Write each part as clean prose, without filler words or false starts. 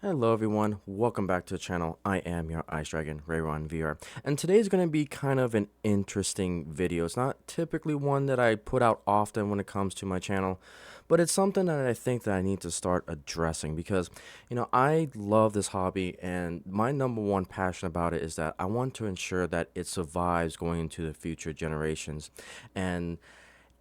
Hello everyone, welcome back to the channel. I am your Ice Dragon, Rayron VR, and today is going to be kind of an interesting video. It's not typically one that I put out often when it comes to my channel, but it's something that I think that I need to start addressing because, I love this hobby and my number one passion about it is that I want to ensure that it survives going into the future generations. And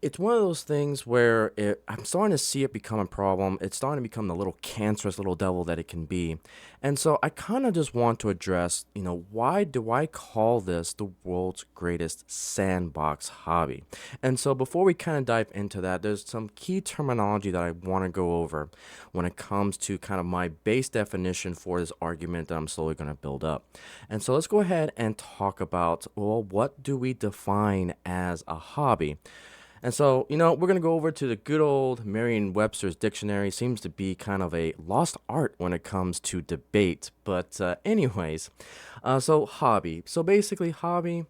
it's one of those things where I'm starting to see it become a problem. It's starting to become the little cancerous little devil that it can be. And so I kind of just want to address, why do I call this the world's greatest sandbox hobby? And so before we kind of dive into that, there's some key terminology that I want to go over when it comes to kind of my base definition for this argument that I'm slowly going to build up. And so let's go ahead and talk about, well, what do we define as a hobby? And so, we're going to go over to the good old Merriam-Webster's dictionary. Seems to be kind of a lost art when it comes to debate. But, anyways, so hobby. So basically, hobby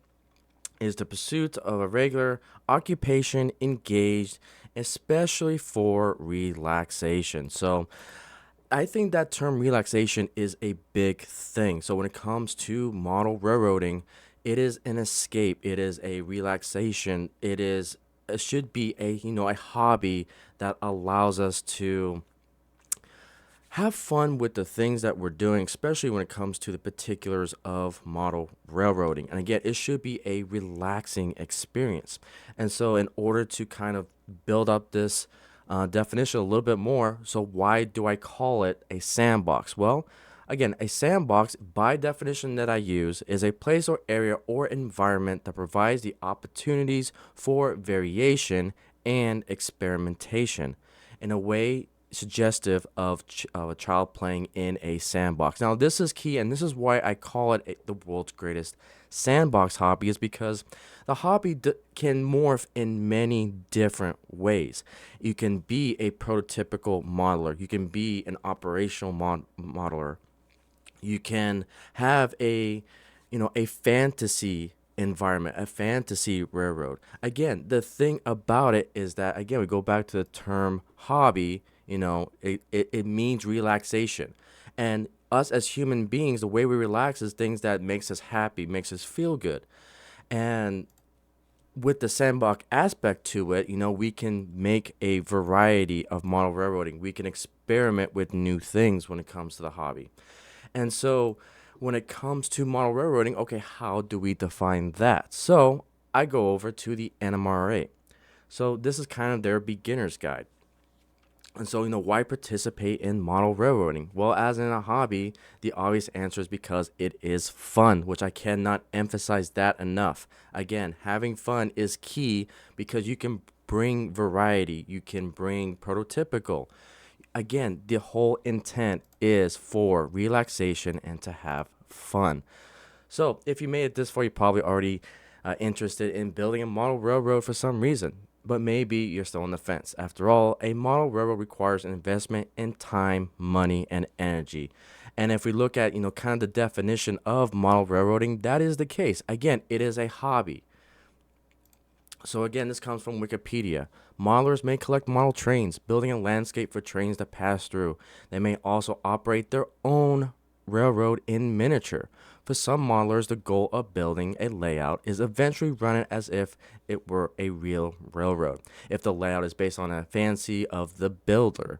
is the pursuit of a regular occupation engaged, especially for relaxation. So, I think that term relaxation is a big thing. So, when it comes to model railroading, it is an escape, it is a relaxation, it should be a hobby that allows us to have fun with the things that we're doing, especially when it comes to the particulars of model railroading. And again, it should be a relaxing experience. And so, in order to kind of build up this definition a little bit more, so why do I call it a sandbox? Well, again, a sandbox, by definition that I use, is a place or area or environment that provides the opportunities for variation and experimentation in a way suggestive of a child playing in a sandbox. Now, this is key, and this is why I call it the world's greatest sandbox hobby, is because the hobby can morph in many different ways. You can be a prototypical modeler, you can be an operational modeler, you can have a fantasy environment, a fantasy railroad. Again, the thing about it is that, again, we go back to the term hobby. It means relaxation, and us as human beings, the way we relax is things that makes us happy, makes us feel good. And with the sandbox aspect to it, we can make a variety of model railroading. We can experiment with new things when it comes to the hobby. And so when it comes to model railroading, okay, how do we define that? So I go over to the NMRA. So this is kind of their beginner's guide. And so, why participate in model railroading? Well, as in a hobby, the obvious answer is because it is fun, which I cannot emphasize that enough. Again, having fun is key because you can bring variety, you can bring prototypical. Again, the whole intent is for relaxation and to have fun. So, if you made it this far, you're probably already interested in building a model railroad for some reason, but maybe you're still on the fence. After all, a model railroad requires an investment in time, money, and energy. And if we look at, kind of the definition of model railroading, that is the case. Again, it is a hobby. So again, this comes from Wikipedia. Modelers may collect model trains, building a landscape for trains to pass through. They may also operate their own railroad in miniature. For some modelers, the goal of building a layout is eventually run it as if it were a real railroad, if the layout is based on a fancy of the builder,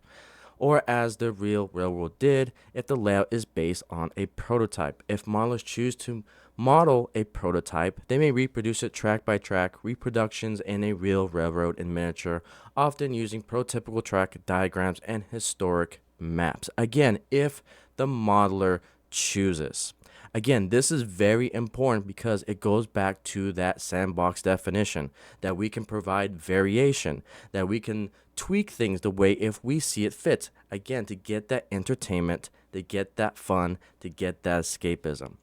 or as the real railroad did if the layout is based on a prototype. If modelers choose to model a prototype, they may reproduce it track by track, reproductions in a real railroad in miniature, often using prototypical track diagrams and historic maps. Again, if the modeler chooses. Again, this is very important because it goes back to that sandbox definition that we can provide variation, that we can tweak things the way if we see it fit. Again, to get that entertainment, to get that fun, to get that escapism.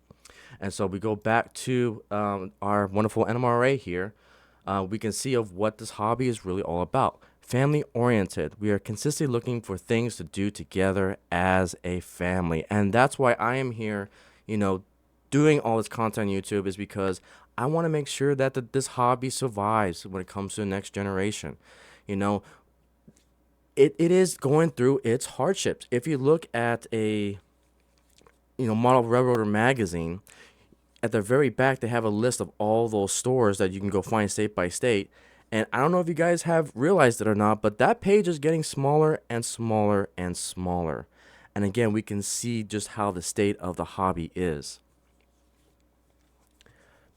And so we go back to our wonderful NMRA here. We can see of what this hobby is really all about. Family oriented. We are consistently looking for things to do together as a family. And that's why I am here, doing all this content on YouTube, is because I want to make sure that this hobby survives when it comes to the next generation. You know, it is going through its hardships. If you look at a Model Railroader magazine, at the very back they have a list of all those stores that you can go find state by state. And I don't know if you guys have realized it or not, but that page is getting smaller and smaller and smaller. And again, we can see just how the state of the hobby is.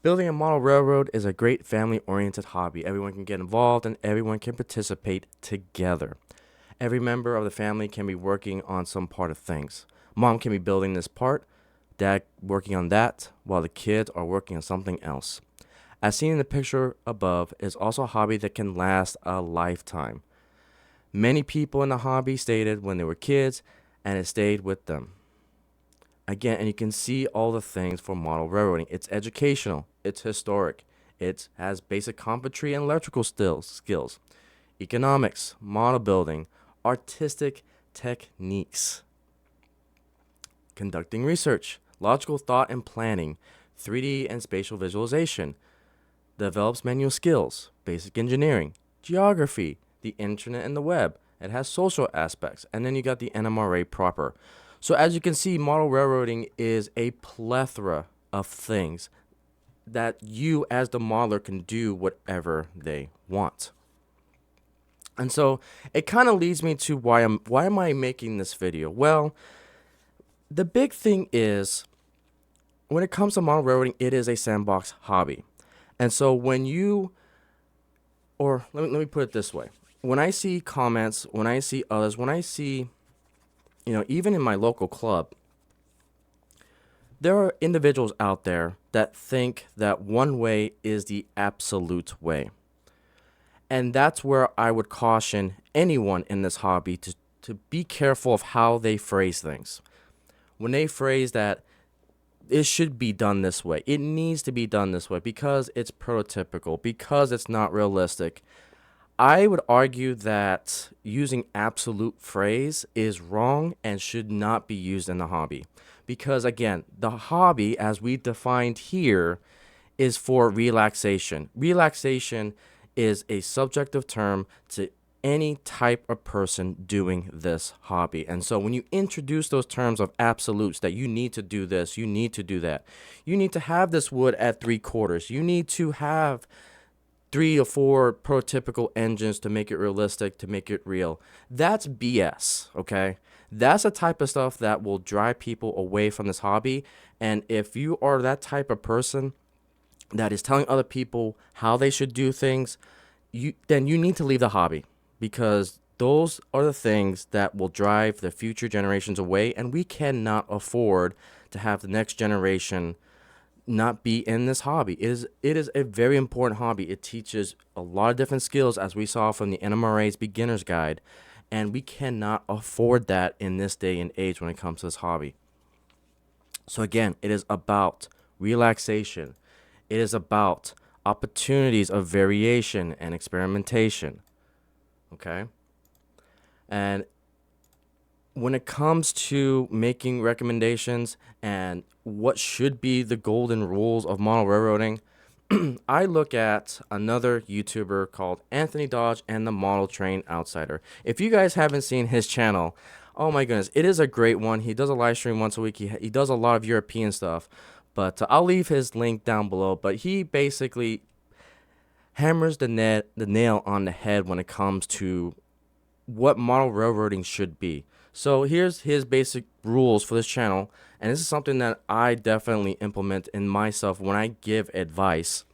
Building a model railroad is a great family-oriented hobby. Everyone can get involved and everyone can participate together. Every member of the family can be working on some part of things. Mom can be building this part, Dad working on that, while the kids are working on something else. As seen in the picture above, is also a hobby that can last a lifetime. Many people in the hobby stated when they were kids, and it stayed with them. Again, and you can see all the things for model railroading. It's educational, it's historic, it has basic carpentry and electrical skills, economics, model building, artistic techniques, conducting research, logical thought and planning, 3D and spatial visualization, develops manual skills, basic engineering, geography, the internet and the web. It has social aspects, and then you got the NMRA proper. So as you can see, model railroading is a plethora of things that you as the modeler can do whatever they want. And so it kind of leads me to why am I making this video? Well, the big thing is, when it comes to model railroading, it is a sandbox hobby. And so when you, or let me put it this way. When I see comments, when I see others, when I see, even in my local club, there are individuals out there that think that one way is the absolute way. And that's where I would caution anyone in this hobby to be careful of how they phrase things. When they phrase that it should be done this way, it needs to be done this way because it's prototypical, because it's not realistic, I would argue that using absolute phrase is wrong and should not be used in the hobby. Because again, the hobby, as we defined here, is for relaxation. Relaxation is a subjective term to any type of person doing this hobby. And so when you introduce those terms of absolutes, that you need to do this, you need to do that, you need to have this wood at 3/4, you need to have 3 or 4 prototypical engines to make it realistic, to make it real. That's BS, okay? That's the type of stuff that will drive people away from this hobby. And if you are that type of person that is telling other people how they should do things, then you need to leave the hobby, because those are the things that will drive the future generations away, and we cannot afford to have the next generation not be in this hobby. It is a very important hobby. It teaches a lot of different skills, as we saw from the NMRA's beginner's guide, and we cannot afford that in this day and age when it comes to this hobby. So again, it is about relaxation. It is about opportunities of variation and experimentation. Okay? And when it comes to making recommendations and what should be the golden rules of model railroading, I look at another YouTuber called Anthony Dodge and the Model Train Outsider. If you guys haven't seen his channel, oh my goodness, it is a great one. He does a live stream once a week. He does a lot of European stuff, but I'll leave his link down below. But he basically hammers the nail on the head when it comes to what model railroading should be. So here's his basic rules for this channel, and this is something that I definitely implement in myself when I give advice.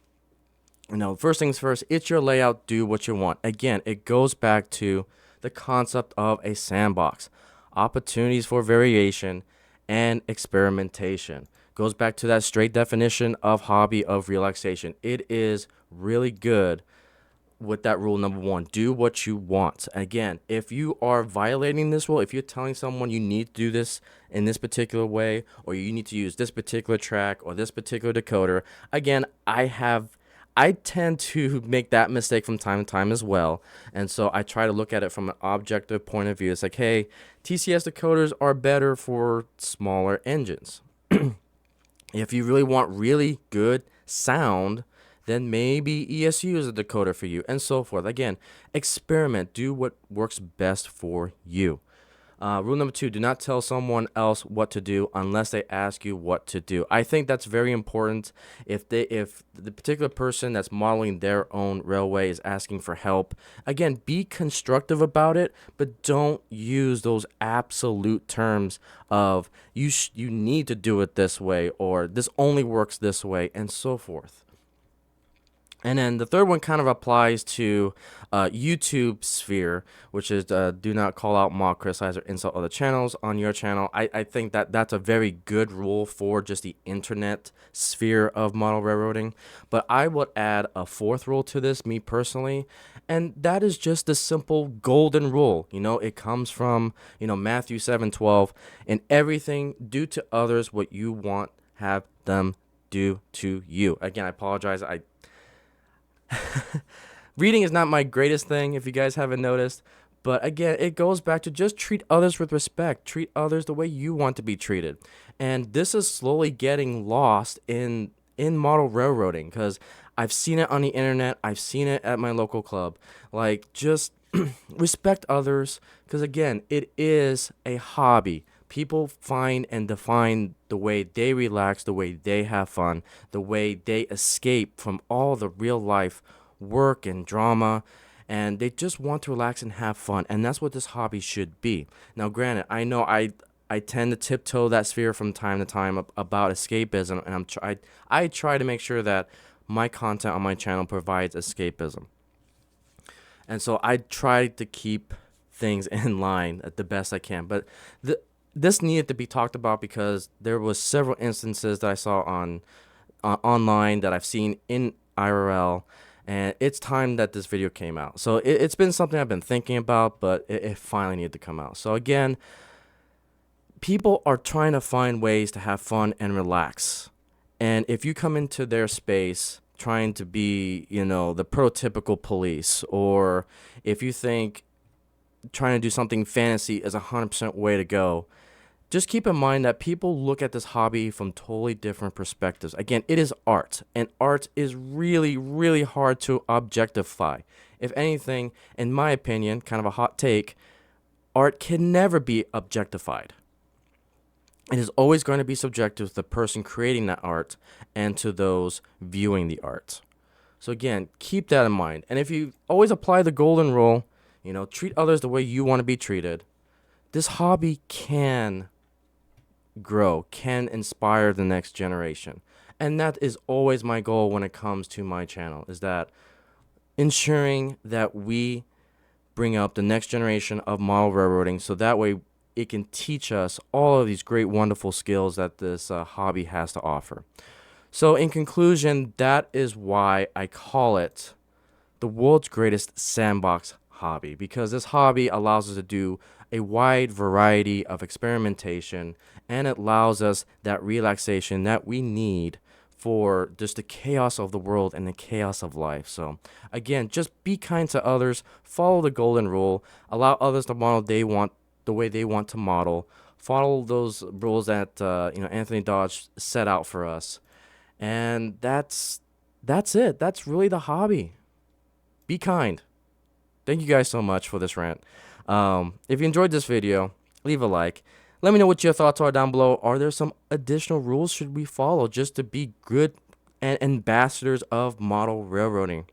First things first, it's your layout, do what you want. Again, it goes back to the concept of a sandbox, opportunities for variation and experimentation. Goes back to that straight definition of hobby of relaxation. It is really good with that rule number 1, do what you want. Again, if you are violating this rule, if you're telling someone you need to do this in this particular way, or you need to use this particular track or this particular decoder, again, I tend to make that mistake from time to time as well. And so I try to look at it from an objective point of view. It's like, hey, TCS decoders are better for smaller engines. If you really want really good sound, then maybe ESU is a decoder for you, and so forth. Again, experiment, do what works best for you. Rule number 2, do not tell someone else what to do unless they ask you what to do. I think that's very important. If the particular person that's modeling their own railway is asking for help, again, be constructive about it, but don't use those absolute terms of you need to do it this way, or this only works this way, and so forth. And then the third one kind of applies to YouTube sphere, which is do not call out, mock, criticize, or insult other channels on your channel. I think that that's a very good rule for just the internet sphere of model railroading. But I would add a fourth rule to this, me personally, and that is just the simple golden rule. You know, it comes from, Matthew 7:12, and everything, do to others what you want have them do to you. Again, I apologize. Reading is not my greatest thing, if you guys haven't noticed, but again, it goes back to just treat others with respect, treat others the way you want to be treated. And this is slowly getting lost in model railroading, because I've seen it on the internet, I've seen it at my local club. Like, just respect others, because again, it is a hobby. People find and define the way they relax, the way they have fun, the way they escape from all the real life work and drama, and they just want to relax and have fun. And that's what this hobby should be. Now, granted, I know I tend to tiptoe that sphere from time to time about escapism, and I try to make sure that my content on my channel provides escapism. And so I try to keep things in line at the best I can. But this needed to be talked about, because there was several instances that I saw on online that I've seen in IRL, and it's time that this video came out. So it's been something I've been thinking about, but it finally needed to come out. So again, people are trying to find ways to have fun and relax. And if you come into their space trying to be, the prototypical police, or if you think trying to do something fantasy is 100% way to go, just keep in mind that people look at this hobby from totally different perspectives. Again, it is art, and art is really, really hard to objectify. If anything, in my opinion, kind of a hot take, art can never be objectified. It is always going to be subjective to the person creating that art and to those viewing the art. So again, keep that in mind. And if you always apply the golden rule, treat others the way you want to be treated, this hobby can grow, can inspire the next generation. And that is always my goal when it comes to my channel, is that ensuring that we bring up the next generation of model railroading, so that way it can teach us all of these great, wonderful skills that this hobby has to offer. So in conclusion, that is why I call it the world's greatest sandbox hobby, because this hobby allows us to do a wide variety of experimentation, and it allows us that relaxation that we need for just the chaos of the world and the chaos of life. So again, just be kind to others, follow the golden rule, allow others to model the way they want to model, follow those rules that Anthony Dodge set out for us, and that's it. That's really the hobby. Be kind. Thank you guys so much for this rant. If you enjoyed this video, leave a like. Let me know what your thoughts are down below. Are there some additional rules should we follow just to be good and ambassadors of model railroading?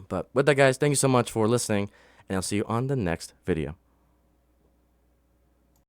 But with that, guys, thank you so much for listening, and I'll see you on the next video.